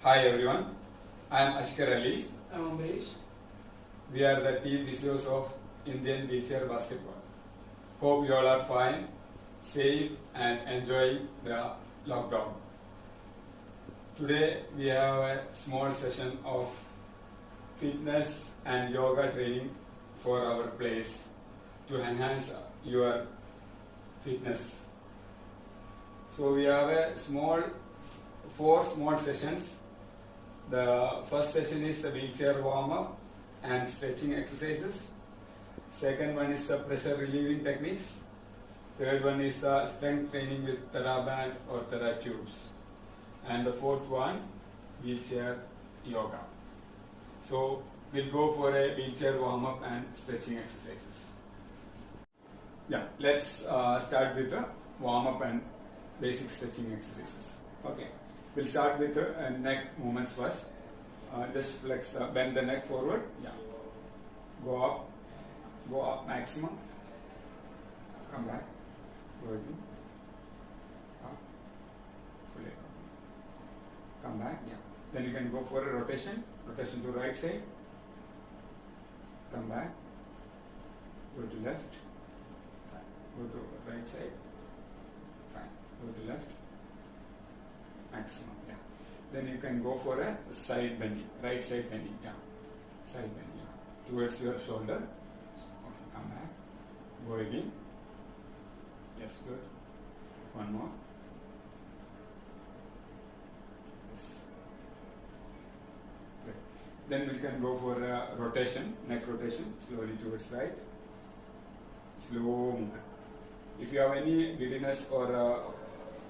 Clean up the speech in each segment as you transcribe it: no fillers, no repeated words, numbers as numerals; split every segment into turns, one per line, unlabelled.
Hi everyone, I am Ashkar Ali.
I'm Ambesh.
We are the team physios of Indian wheelchair basketball. Hope you all are fine, safe and enjoying the lockdown. Today we have a small session of fitness and yoga training for our players to enhance your fitness. So we have a four small sessions. The first session is the wheelchair warm-up and stretching exercises. Second one is the pressure relieving techniques. Third one is the strength training with TheraBand or TheraTubes. And the fourth one, wheelchair yoga. So we'll go for a wheelchair warm-up and stretching exercises. Yeah, let's start with the warm-up and basic stretching exercises. Okay. We'll start with the neck movements first. Just bend the neck forward. Yeah. Go up maximum. Come back. Go again. Up. Fully. Come back. Yeah. Then you can go for a rotation. Rotation to right side. Come back. Go to left. Fine. Go to right side. Fine. Go to left. Maximum, yeah. Then you can go for a side bending, right side bending, yeah. Side bending, yeah. Towards your shoulder. Okay, come back. Go again. Yes, good. One more. Yes. Good. Then we can go for a rotation, neck rotation, slowly towards right. Slow movement. If you have any giddiness or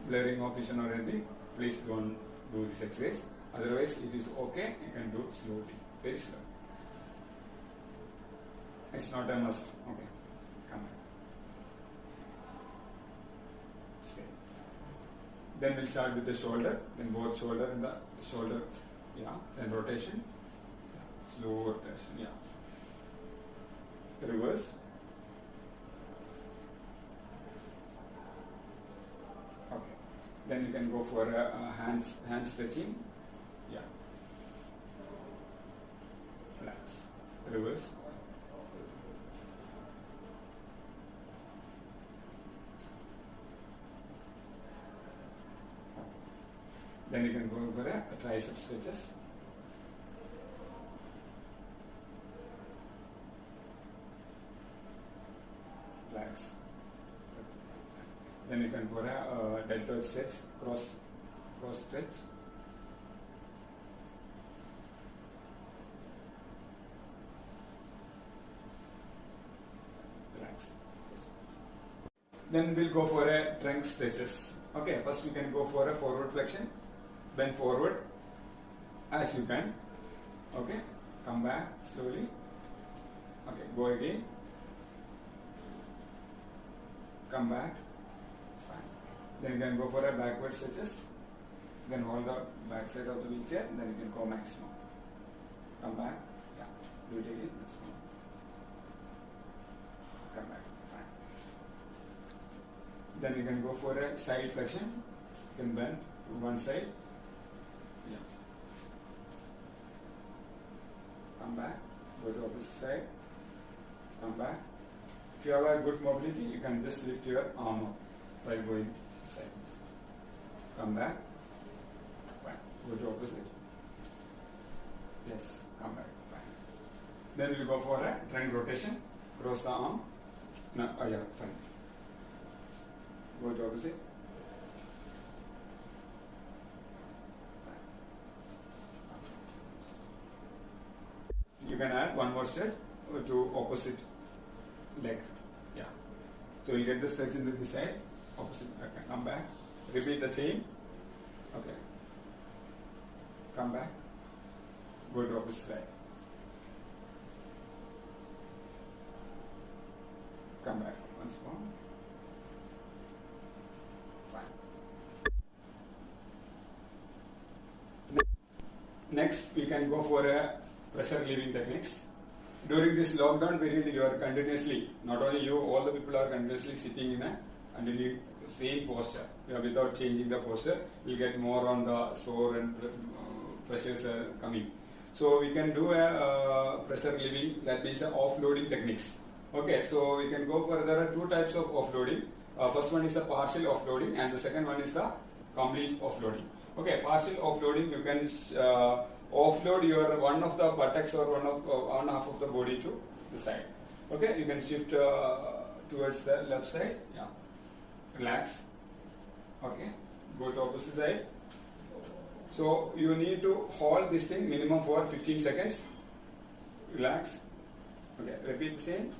blurring of vision or anything, please don't do this exercise. Otherwise, it is okay. You can do slowly, very slow. It's not a must. Okay, come back. Stay. Then we'll start with the shoulder. Then both shoulder and the shoulder. Yeah. Then rotation. Yeah. Slow rotation. Yeah. Reverse. Then you can go for hand stretching. Yeah. Relax. Reverse. Then you can go for a tricep stretches. Relax. Then you can go for a deltoid stretch, cross stretch. Relax. Then we'll go for a trunk stretches. Okay, first we can go for a forward flexion. Bend forward as you can. Okay, come back slowly. Okay, go again. Come back. Then you can go for a backward stretches. Then hold the back side of the wheelchair. Then you can go maximum. Come back. Yeah. Do it again. Maximum. Come back. Fine. Then you can go for a side flexion. You can bend to one side. Yeah. Come back. Go to opposite side. Come back. If you have a good mobility, you can just lift your arm up while going sideways. Come back. Fine. Go to opposite. Yes. Come back. Fine. Then we will go for a trunk rotation. Cross the arm. No. Yeah. Fine. Go to opposite. Fine. You can add one more stretch to opposite leg. Yeah. So you get the stretch into the side. Opposite. Okay. Come back. Repeat the same. Okay. Come back. Go to opposite side. Come back once more. Fine. Next, we can go for a pressure relieving techniques. During this lockdown period, you are continuously, not only you, all the people are continuously sitting in a underneath same posture, without changing the posture. We'll get more on the sore and pressures are coming. So we can do a pressure relieving, that means a offloading techniques. Okay, so we can go for, there are two types of offloading. First one is the partial offloading and the second one is the complete offloading. Okay, partial offloading, you can offload your one of the buttocks or one half of the body to the side. Okay, you can shift towards the left side. Yeah, relax. Okay, go to opposite side. So you need to hold this thing minimum for 15 seconds. Relax. Okay, repeat the same.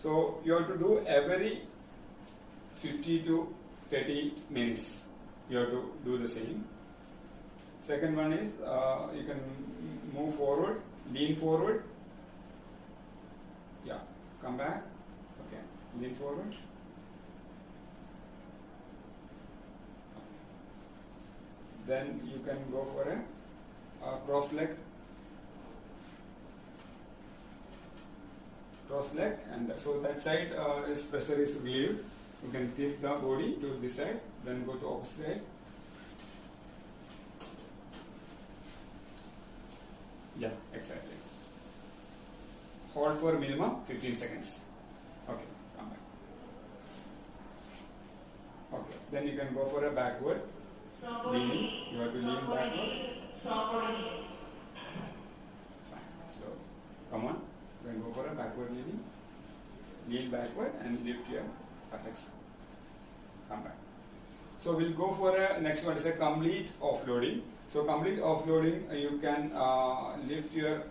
So you have to do every 50 to 30 minutes. You have to do the same. Second one is you can move forward, lean forward. Yeah, come back. Okay, lean forward. Then you can go for a cross leg. Cross leg, and so that side its pressure is relieved. You can tip the body to this side, then go to opposite side. Yeah, exactly. Hold for minimum 15 seconds. Okay, come back. Okay, then you can go for a backward leaning. You have to lean backward. Fine. So, come on. You can go for a backward leaning. Lean backward and lift your buttocks. Come back. So we'll go for a next one is a complete offloading. So complete offloading, you can lift your,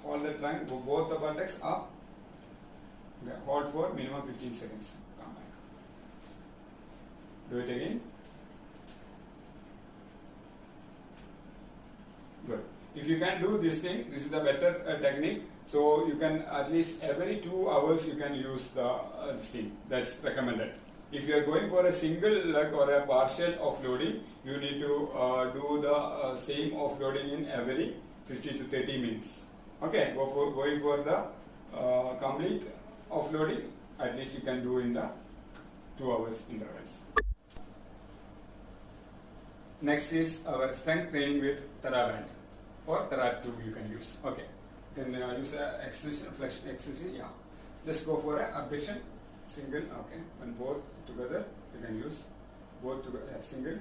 hold the trunk, both the buttocks up. Okay, hold for minimum 15 seconds. Come back. Do it again. Good. If you can do this thing, this is a better technique. So you can at least every 2 hours you can use this thing. That's recommended. If you are going for a single leg or a partial offloading, you need to do the same offloading in every 50 to 30 minutes. Okay, going for the complete offloading, at least you can do in the 2 hours intervals. Next is our strength training with TheraBand or TheraTube you can use. Okay, you can use extension, flexion, extension. Yeah, just go for a abduction, single. Okay, and both together you can use both together. Single.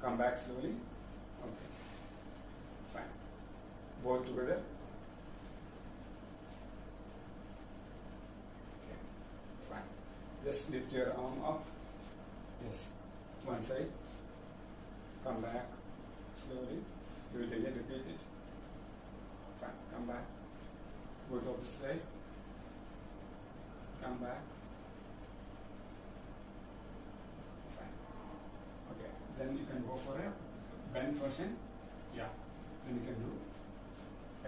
Come back slowly. Okay, fine. Both together. Okay, fine. Just lift your arm up. Yes, one side. Come back slowly. Do it again. Repeat it. Fine. Come back. Go to opposite side. Come back. Fine. Okay. Then you can go for a bend version. Yeah. Then you can do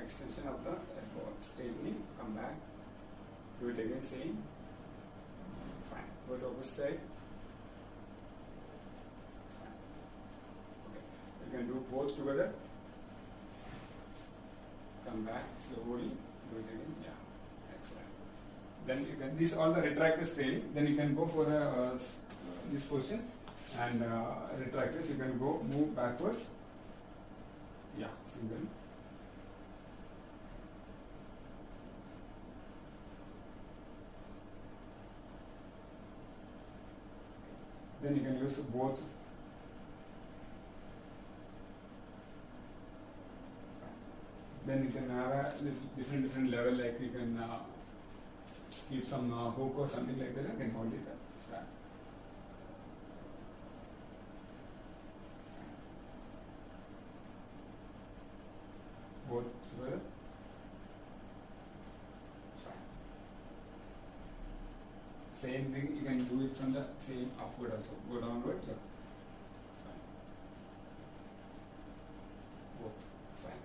extension of the elbow, straightening. Come back. Do it again. Same. Fine. Go to opposite side. You can do both together. Come back slowly. Do it again. Yeah. Excellent. Then you can, these all the retractors training. Then you can go for this position and retractors. You can go move backwards. Yeah. Single. Then you can use both. Then you can have a different level, like you can keep some hook or something like that, and then hold it up. Start. Both together. Fine. Same thing, you can do it from the same upward also. Go downward. Yeah. Fine. Both. Fine.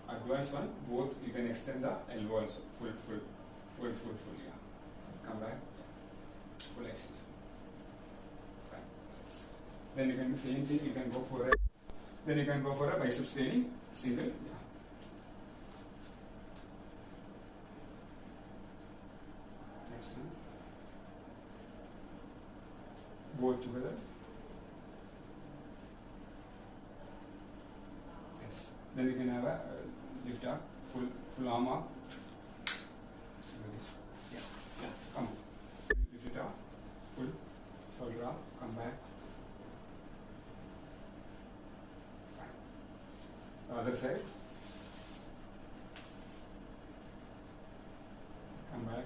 Advanced one, both you can extend the elbow also, full, yeah. Come back, yeah. Full extension. Fine. Then you can do same thing, you can go for a biceps training, single, yeah. Next one. both together. Yes. Then you can have a lift up, full arm up. Yeah, yeah. Come on. Lift it up, full shoulder up. Come back. Fine. The other side. Come back.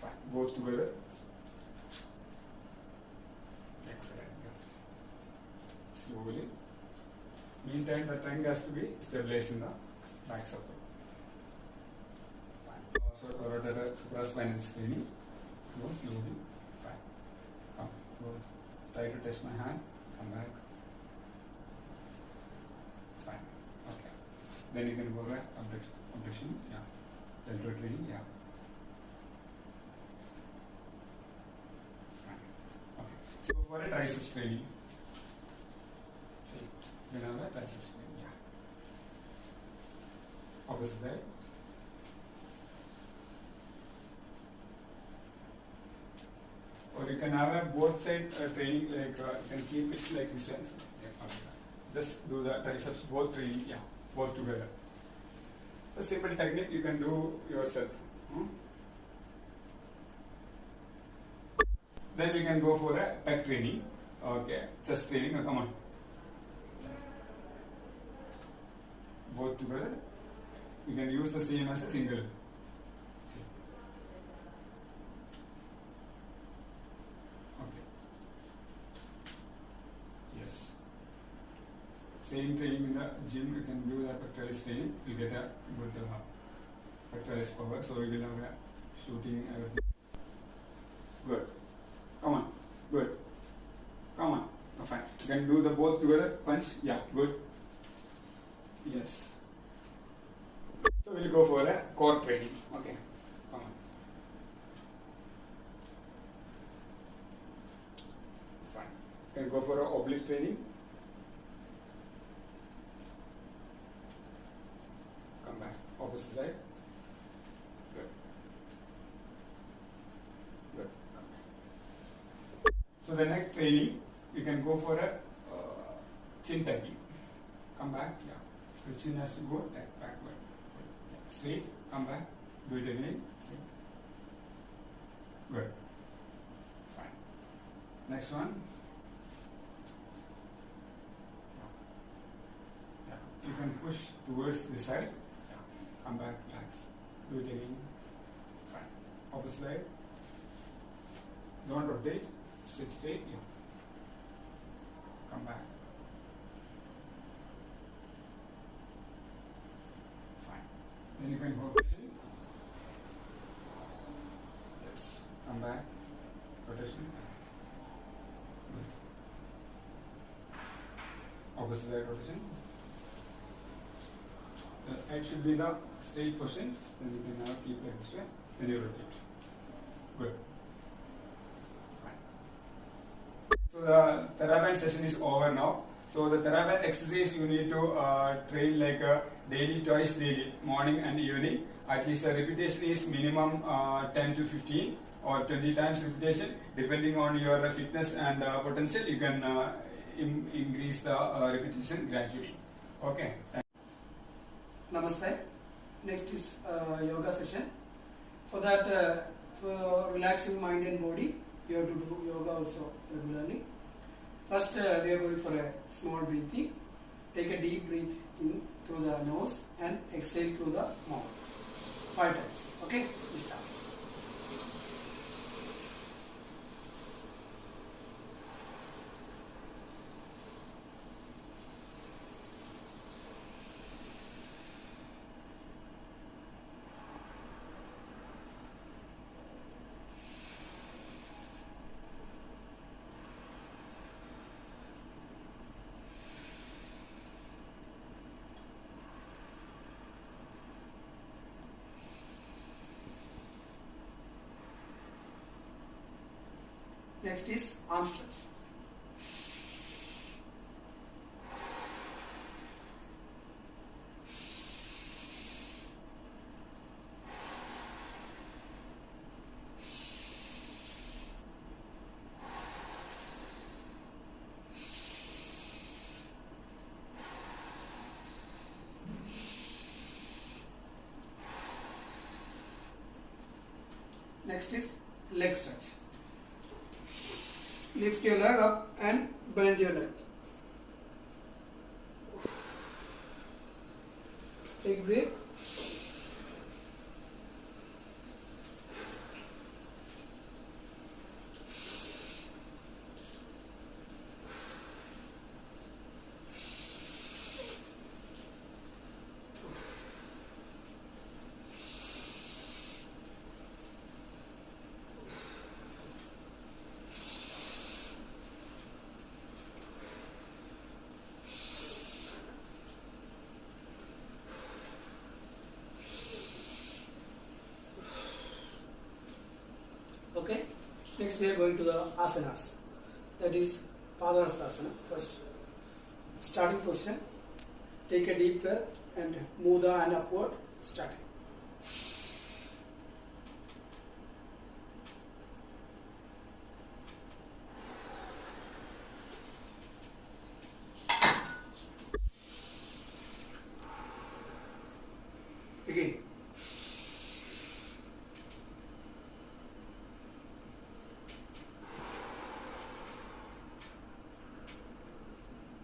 Fine. Both together. Excellent. Yeah. Slowly. Meantime, the tongue has to be stabilized in the back support. Fine. Also, rotator supraspinal screening. Go slowly. Fine. Come. Go. Try to touch my hand. Come back. Fine. Okay. Then you can go back. Abduction. Yeah. Deltoid training. Yeah. Fine. Okay. So for a triceps training. See. Then have a triceps training. Yeah. Opposite side. Or you can have a both side training, like you can keep it like this. Yeah, okay. Just do the triceps both training, yeah, both together. A simple technique you can do yourself. Then we can go for a pec training. Okay, chest training. Come on. Both together. You can use the same as a single. Same training in the gym, you can do the pectoralis training, you get a good pectoralis power, so you will have a shooting everything. Good. Come on. Good. Come on. Oh, fine. You can do the both together, punch, yeah, good. Yes. So we'll go for a core training. Okay. Come on. Fine. You can go for a oblique training. Opposite side. Good. Good. So the next training, you can go for a chin tucking. Come back. Yeah. The chin has to go backward. Straight. Come back. Do it again. Straight. Good. Fine. Next one. Yeah. You can push towards this side. Come back, relax. Do it again. Fine. Opposite side. Don't rotate. Sit straight. Yeah. Come back. Fine. Then you can go rotation. Yes. Come back. Rotation. Good. Opposite side rotation. The head should be the straight position, then you can now keep like this way, then you rotate. Good. Fine. So the TheraBand session is over now. So the TheraBand exercise you need to train like daily, twice daily, morning and evening. At least the repetition is minimum 10 to 15 or 20 times repetition. Depending on your fitness and potential, you can increase the repetition gradually. Okay.
Namaste. Next is yoga session. For that, for relaxing mind and body, you have to do yoga also regularly. First, we are going for a small breathing. Take a deep breath in through the nose and exhale through the mouth. 5 times. Okay? We start. Next is arm stretch. Next is leg stretch. Lift your leg up and bend your leg. Take breath. Okay. Next we are going to the asanas. That is Padahastasana. First, starting position. Take a deep breath and move the hand upward. Starting. Again.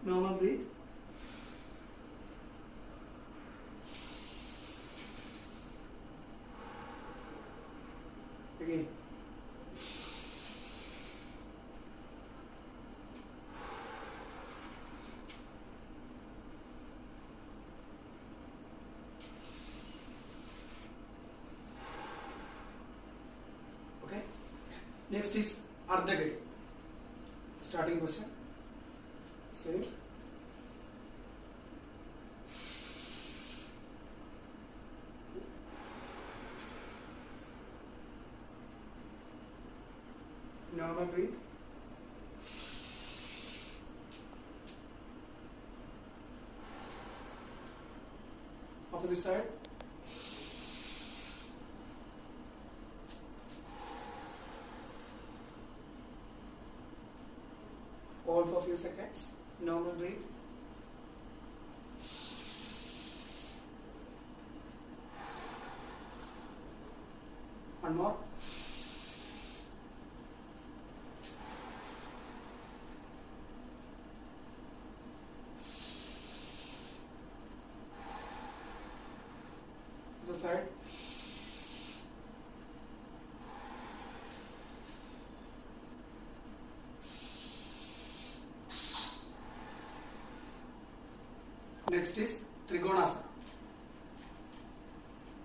Normal breathe. Again. Okay. Next is Ardha Gati. Starting position. Same. Normal breathe. Opposite side. Hold for a few seconds. Normal breathe. One more. The side. Next is Trikonasana.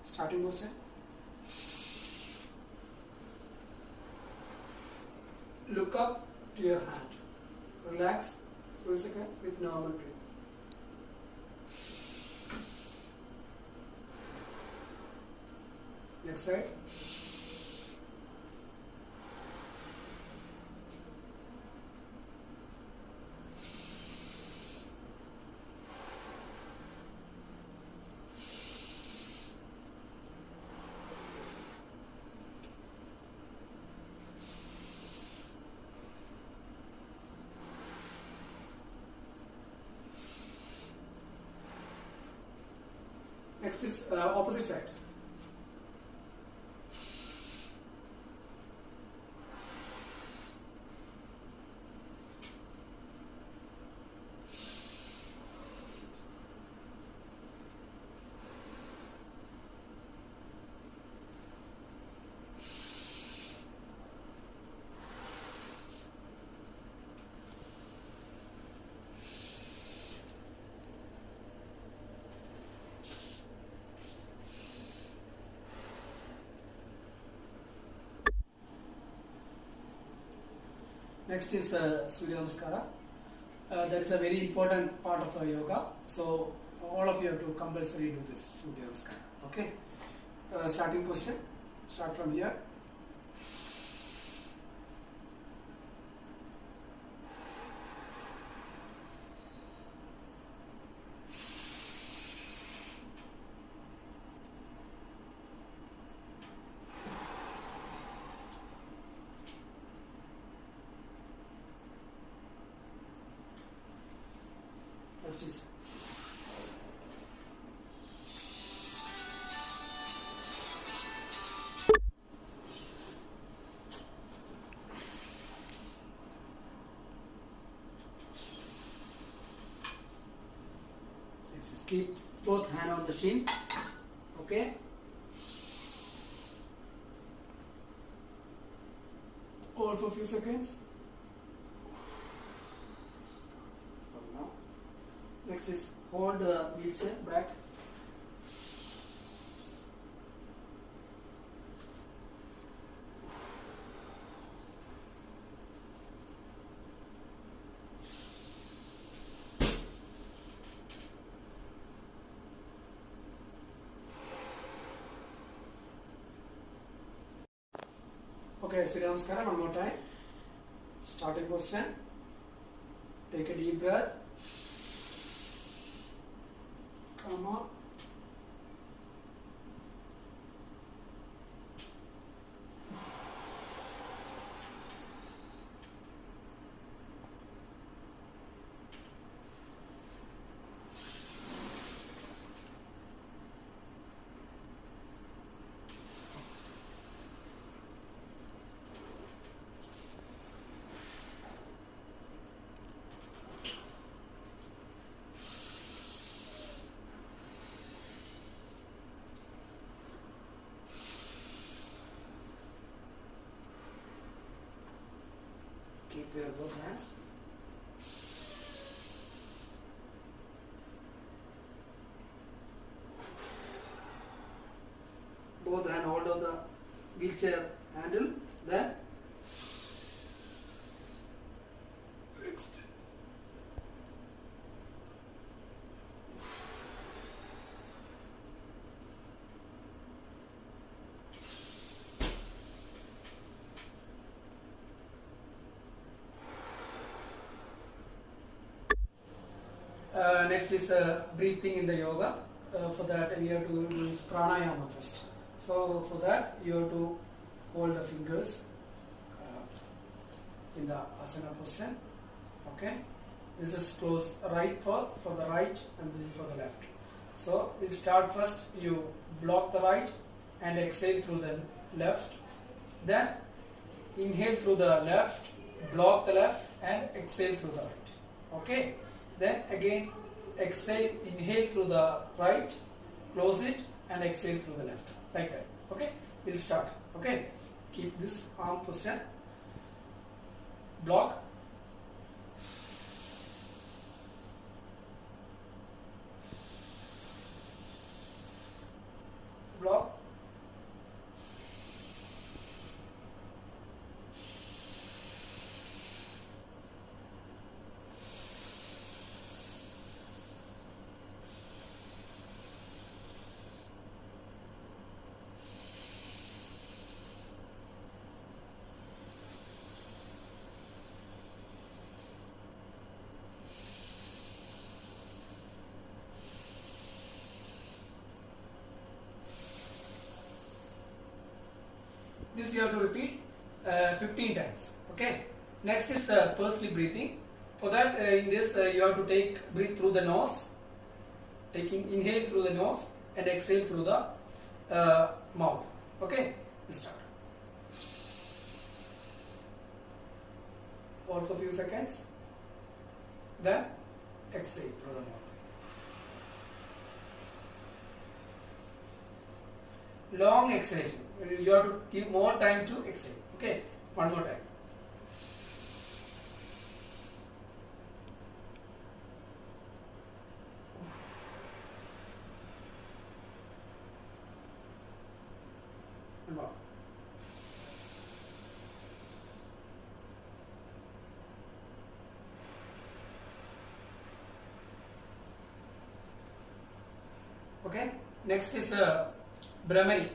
Starting position. Look up to your hand. Relax for a second with normal breath. Next side. Next is opposite side. Next is Surya Namaskara. That is a very important part of yoga. So all of you have to compulsory do this Surya Namaskara. Okay. Starting position. Start from here. Next is keep both hand on the shin. Okay. Hold for a few seconds. Now. Next is hold the wheelchair back. Okay, Surya Namaskaram, one more time. Starting position. Take a deep breath. Come on. Keep your both hands. Both hand hold of the wheelchair handle. Then next is breathing in the yoga. For that we have to do pranayama first. So for that you have to hold the fingers in the asana position. Okay. This is close right for the right and this is for the left. So we'll start first. You block the right and exhale through the left. Then inhale through the left, block the left and exhale through the right. Okay. Then again exhale, inhale through the right, close it and exhale through the left. Like that. Okay. We'll start. Okay. Keep this arm position. Block. Block. This you have to repeat 15 times. Okay. Next is pursely breathing. For that, in this you have to breathe through the nose, inhale through the nose and exhale through the mouth. Okay. We'll start. Hold for a few seconds. Then exhale through the mouth. Long exhalation. You have to give more time to exhale. Okay, one more time. One more. Okay, next is Brahmari.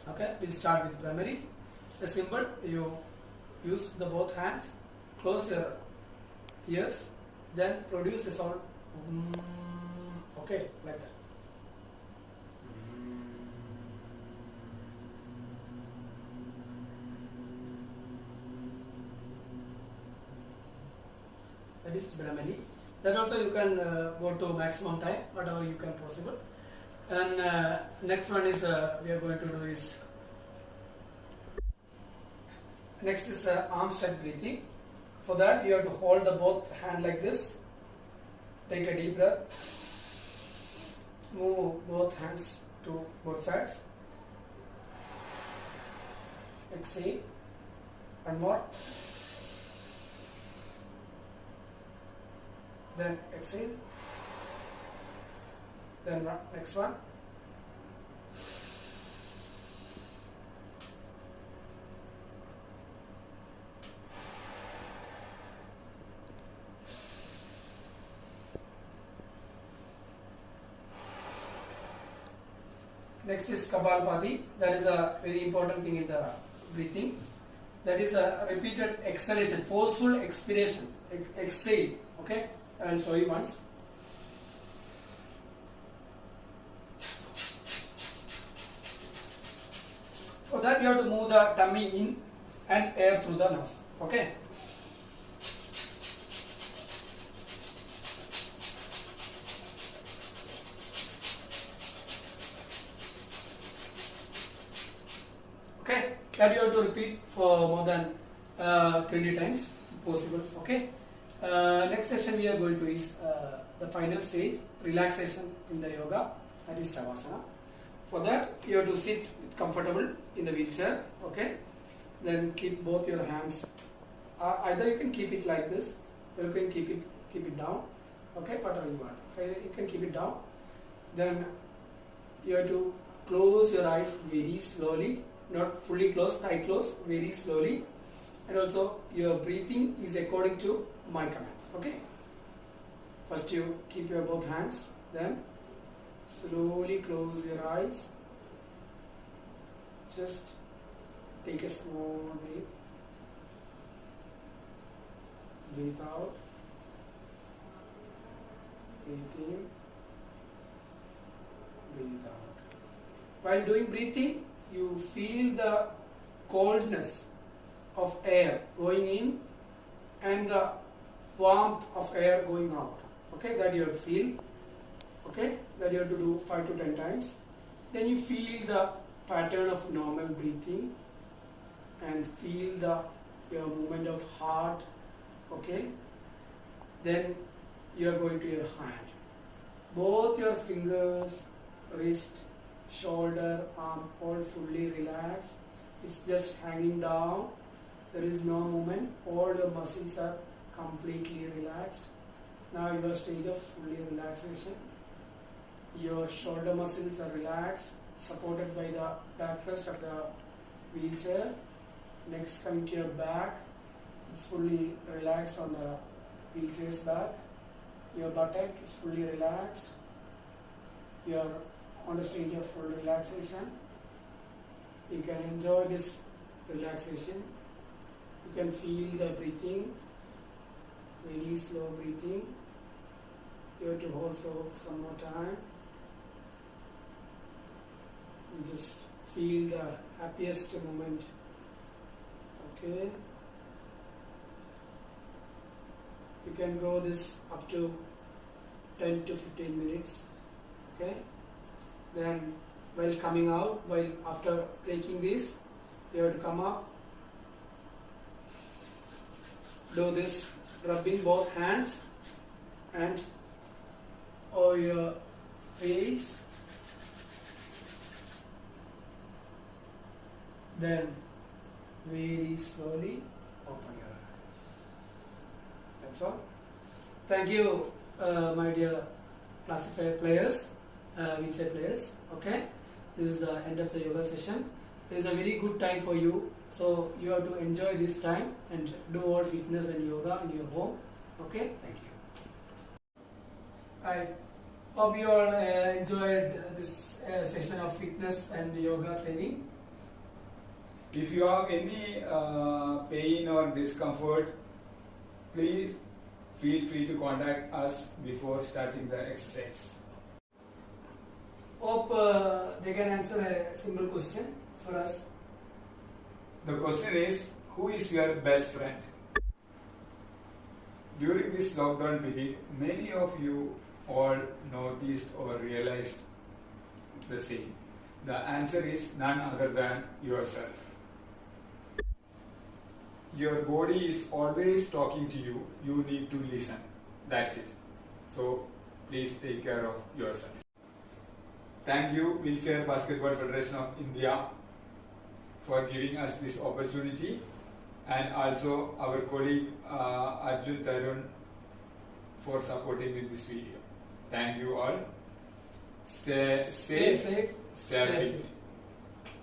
Okay, we'll start with Brahmari. The symbol, you use the both hands, close your ears, then produce a sound. Okay, like that. That is Brahmari. That also you can go to maximum time, whatever you can possible. And next one is we are going to do is next is arm stretch breathing. For that you have to hold the both hand like this. Take a deep breath. Move both hands to both sides. Exhale. One more. Then exhale. Then next one. Next is Kapalabhati. That is a very important thing in the breathing. That is a repeated exhalation, forceful expiration, exhale. Okay, I will show you once. For that, you have to move the tummy in and air through the nose. Okay. Okay, that you have to repeat for more than 20 times if possible. Okay. Next session we are going to is the final stage, relaxation in the yoga, that is Shavasana. For that you have to sit comfortable in the wheelchair. Okay. Then keep both your hands. Either you can keep it like this, or you can keep it down. Okay, whatever you want. You can keep it down. Then you have to close your eyes very slowly. Not fully closed, tight close, very slowly, and also your breathing is according to my commands. Okay. First you keep your both hands, then slowly close your eyes. Just take a small breath. Breathe out. Breathe in. Breathe out. While doing breathing, you feel the coldness of air going in and the warmth of air going out. Okay, that you have to feel. Okay, that you have to do 5 to 10 times. Then you feel the pattern of normal breathing and feel your movement of heart. Okay, then you are going to your hand. Both your fingers, wrist, shoulder, arm, all fully relaxed. It's just hanging down. There is no movement. All your muscles are completely relaxed. Now your stage of fully relaxation. Your shoulder muscles are relaxed, supported by the backrest of the wheelchair. Next, coming to your back. It's fully relaxed on the wheelchair's back. Your buttock is fully relaxed. Your on the stage of full relaxation. You can enjoy this relaxation. You can feel the breathing, very slow breathing. You have to hold for some more time. You just feel the happiest moment. Okay. You can go this up to 10 to 15 minutes. Okay. Then while coming out, after taking this, you have to come up, do this, rubbing both hands and over your face. Then very slowly open your eyes. That's all. Thank you, my dear classifier players, wheelchair players. Okay, this is the end of the yoga session. This is a very good time for you, so you have to enjoy this time and do all fitness and yoga in your home. Okay, thank you. I hope you all enjoyed this session of fitness and yoga training.
If you have any pain or discomfort, please feel free to contact us before starting the exercise.
Hope they can answer a simple question for us.
The question is, who is your best friend? During this lockdown period, many of you all noticed or realized the same. The answer is none other than yourself. Your body is always talking to you. You need to listen. That's it. So please take care of yourself. Thank you, Wheelchair Basketball Federation of India, for giving us this opportunity, and also our colleague Arjun Tarun for supporting with this video. Thank you all. Stay safe, stay fit.